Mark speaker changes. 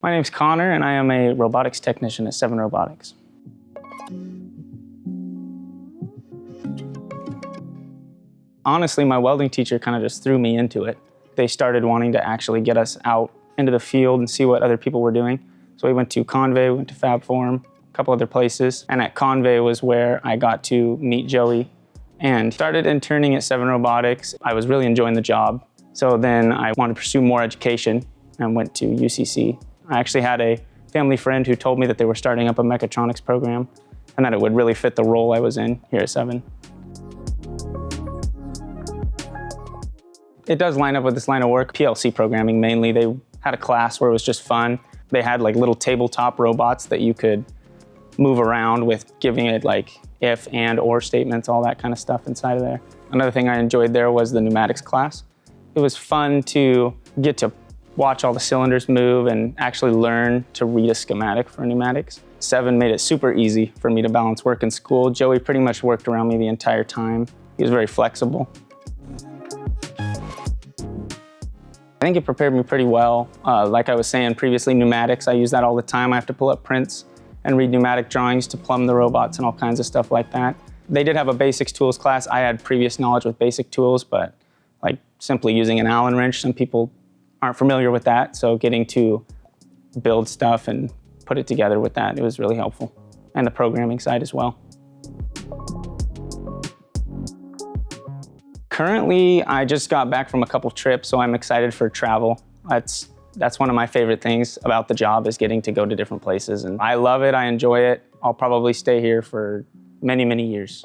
Speaker 1: My name's Connor, and I am a robotics technician at 7 Robotics. Honestly, my welding teacher kind of just threw me into it. They started wanting to actually get us out into the field and see what other people were doing. So we went to Convey, we went to FabForm, a couple other places. And at Convey was where I got to meet Joey and started interning at 7 Robotics. I was really enjoying the job. So then I wanted to pursue more education and went to UCC. I actually had a family friend who told me that they were starting up a Mechatronics program and that it would really fit the role I was in here at 7. It does line up with this line of work, PLC programming mainly. They had a class where it was just fun. They had like little tabletop robots that you could move around with, giving it like if, and, or statements, all that kind of stuff inside of there. Another thing I enjoyed there was the pneumatics class. It was fun to get to watch all the cylinders move and actually learn to read a schematic for pneumatics. 7 made it super easy for me to balance work and school. Joey pretty much worked around me the entire time. He was very flexible. I think it prepared me pretty well. Like I was saying previously, pneumatics, I use that all the time. I have to pull up prints and read pneumatic drawings to plumb the robots and all kinds of stuff like that. They did have a basics tools class. I had previous knowledge with basic tools, but like simply using an Allen wrench, some people aren't familiar with that. So getting to build stuff and put it together with that, it was really helpful. And the programming side as well. Currently, I just got back from a couple trips, so I'm excited for travel. That's one of my favorite things about the job, is getting to go to different places. And I love it, I enjoy it. I'll probably stay here for many, many years.